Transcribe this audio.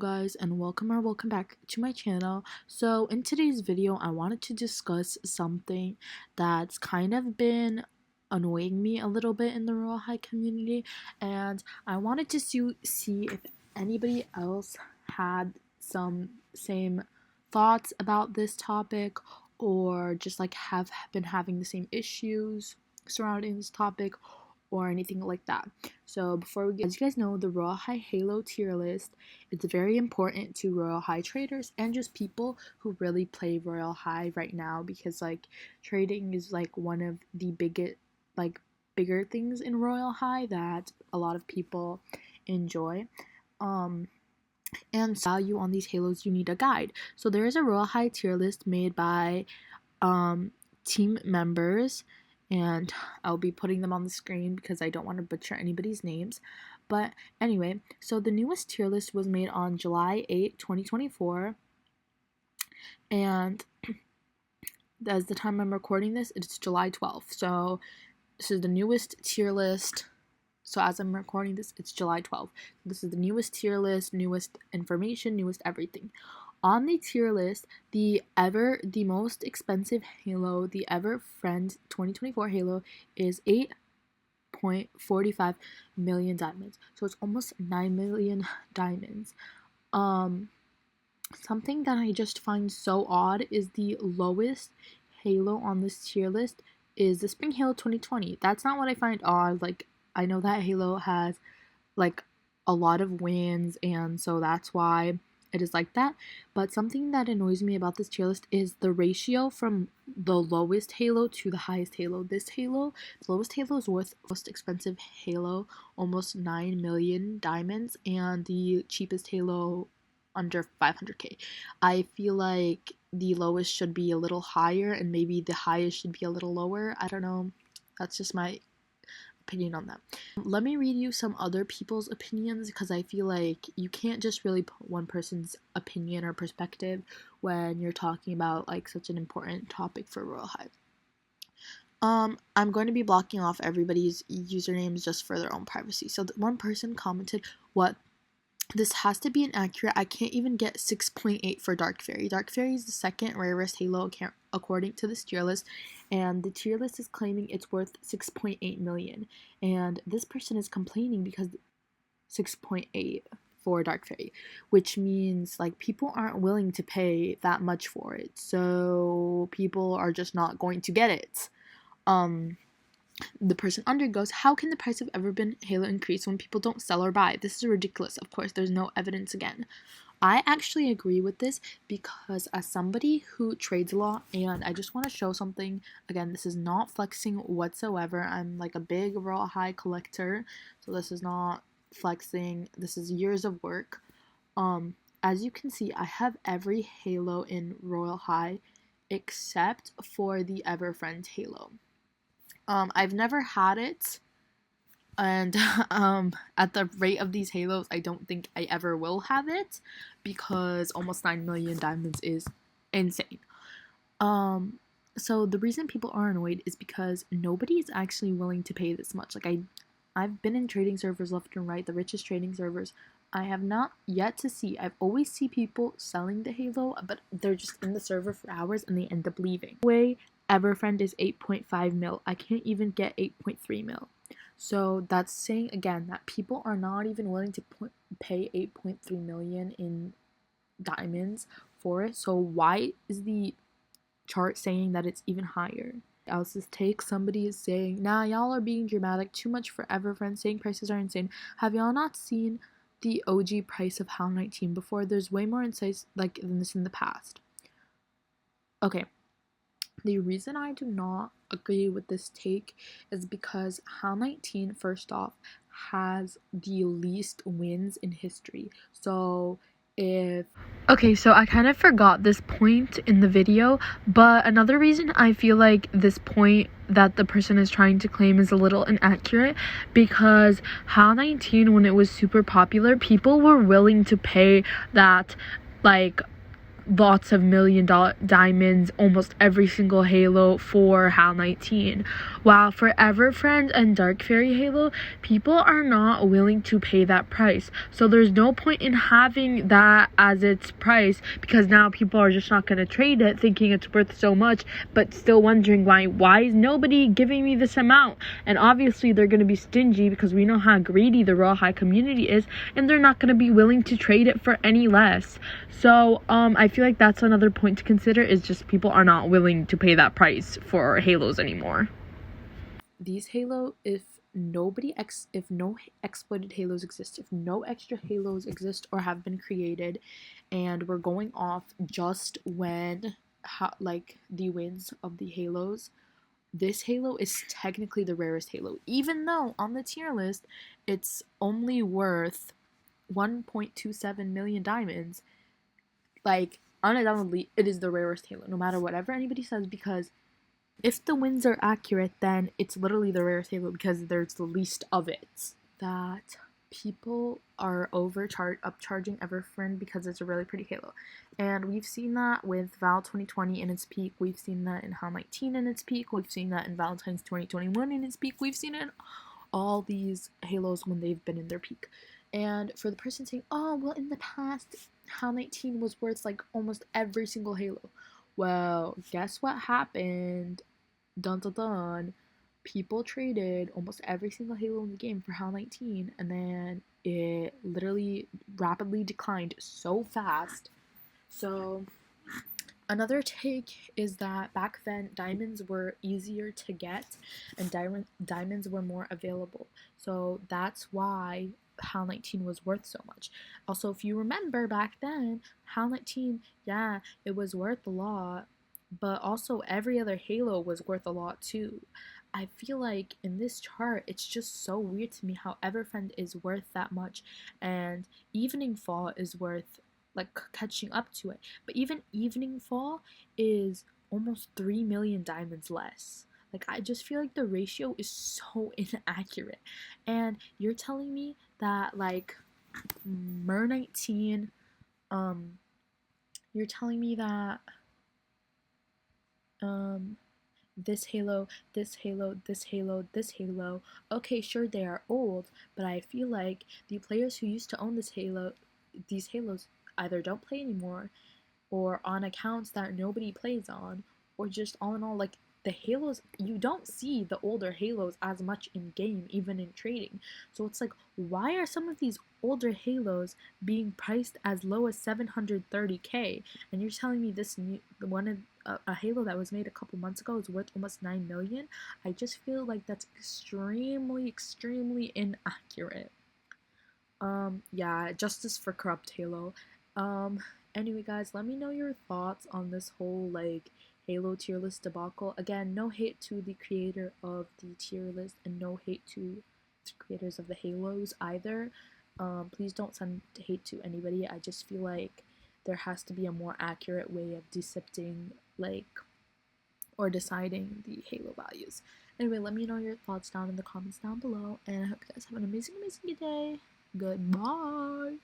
Hello guys, and welcome back to my channel. So in today's video I wanted to discuss something that's kind of been annoying me a little bit in the Royale High community, and I wanted to see if anybody else had some same thoughts about this topic, or just like have been having the same issues surrounding this topic or anything like that. So before we get, as you guys know, the Royale High Halo tier list is very important to Royale High traders and just people who really play Royale High right now, because like trading is like one of the bigger things in Royale High that a lot of people enjoy. And value on these halos, you need a guide. So there is a Royale High tier list made by team members, and I'll be putting them on the screen because I don't want to butcher anybody's names. But anyway, so the newest tier list was made on July 8, 2024, and as the time I'm recording this, it's July 12th. So this is the newest tier list. So as I'm recording this, it's July 12th. This is the newest tier list, newest information, newest everything. On the tier list, the most expensive halo, the EverFriend 2024 halo, is 8.45 million diamonds. So it's almost 9 million diamonds. Something that I just find so odd is the lowest halo on this tier list is the Spring Halo 2020. That's not what I find odd. Like, I know that halo has like a lot of wins, and so that's why it is like that. But something that annoys me about this tier list is the ratio from the lowest halo to the highest halo. This halo, the lowest halo is worth most expensive halo, almost 9 million diamonds, and the cheapest halo under 500k. I feel like the lowest should be a little higher and maybe the highest should be a little lower. I don't know. That's just my opinion on that. Let me read you some other people's opinions, because I feel like you can't just really put one person's opinion or perspective when you're talking about like such an important topic for Royale High. I'm going to be blocking off everybody's usernames just for their own privacy. So one person commented, "What? This has to be inaccurate. I can't even get 6.8 for Dark Fairy. Dark Fairy is the second rarest halo according to this tier list, and the tier list is claiming it's worth 6.8 million. And this person is complaining because 6.8 for Dark Fairy, which means like people aren't willing to pay that much for it. So people are just not going to get it. The person under goes, "How can the price of EverFriend Halo increase when people don't sell or buy? This is ridiculous. Of course, there's no evidence again." I actually agree with this, because as somebody who trades a lot, and I just want to show something, again, this is not flexing whatsoever. I'm like a big Royale High collector, so this is not flexing. This is years of work. As you can see, I have every halo in Royale High except for the EverFriend Halo. I've never had it, and at the rate of these halos, I don't think I ever will have it, because almost 9 million diamonds is insane. So the reason people are annoyed is because nobody is actually willing to pay this much. Like I've been in trading servers left and right, the richest trading servers. I have not yet to see. I've always see people selling the halo, but they're just in the server for hours and they end up leaving. EverFriend is 8.5 mil. I can't even get 8.3 mil. So that's saying again that people are not even willing to pay 8.3 million in diamonds for it. So why is the chart saying that it's even higher? Else's take, somebody is saying, "Nah, y'all are being dramatic. Too much for EverFriend. Saying prices are insane. Have y'all not seen the OG price of HAL 19 before? There's way more insights like than this in the past." Okay. The reason I do not agree with this take is because HAL 19, first off, has the least wins in history. So Okay, so I kind of forgot this point in the video, but another reason I feel like this point that the person is trying to claim is a little inaccurate, because HAL 19, when it was super popular, people were willing to pay that, like, lots of diamonds, almost every single Halo for HAL 19. While for Everfriend and Dark Fairy Halo, people are not willing to pay that price. So there's no point in having that as its price, because now people are just not going to trade it thinking it's worth so much, but still wondering why is nobody giving me this amount? And obviously they're going to be stingy, because we know how greedy the Royale High community is, and they're not going to be willing to trade it for any less. So I feel like that's another point to consider, is just people are not willing to pay that price for Halos anymore. These Halo, if no exploited Halos exist, if no extra Halos exist or have been created, and we're going off just when the wins of the Halos, this Halo is technically the rarest Halo, even though on the tier list it's only worth 1.27 million diamonds. Like, undoubtedly, it is the rarest Halo, no matter whatever anybody says, because if the wins are accurate, then it's literally the rarest Halo because there's the least of it. That people are upcharging Everfriend because it's a really pretty Halo. And we've seen that with Val 2020 in its peak. We've seen that in HAL 19 in its peak. We've seen that in Valentine's 2021 in its peak. We've seen it in all these Halos when they've been in their peak. And for the person saying, oh, well, in the past, HAL 19 was worth like almost every single Halo. Well, guess what happened? Dun dun dun. People traded almost every single Halo in the game for HAL 19, and then it literally rapidly declined so fast. So another take is that back then diamonds were easier to get and diamonds were more available. So that's why HAL 19 was worth so much. Also, if you remember back then, HAL 19, yeah, it was worth a lot, but also every other Halo was worth a lot too. I feel like in this chart, it's just so weird to me how Everfriend is worth that much, and Evening Fall is worth like catching up to it. But even Evening Fall is almost 3 million diamonds less. Like, I just feel like the ratio is so inaccurate. And you're telling me that like Mer 19, you're telling me that this Halo, this Halo, this Halo, this Halo. Okay, sure, they are old, but I feel like the players who used to own these Halos, either don't play anymore, or on accounts that nobody plays on, or just all in all, like, the Halos, you don't see the older Halos as much in game, even in trading. So it's like, why are some of these older Halos being priced as low as 730k? And you're telling me this new a Halo that was made a couple months ago is worth almost 9 million? I just feel like that's extremely inaccurate. Yeah, justice for corrupt Halo. Anyway, guys, let me know your thoughts on this whole like Halo tier list debacle. Again, no hate to the creator of the tier list, and no hate to the creators of the Halos either. Please don't send hate to anybody. I just feel like there has to be a more accurate way of deciding or deciding the Halo values. Anyway, let me know your thoughts down in the comments down below, and I hope you guys have an amazing good day. Goodbye.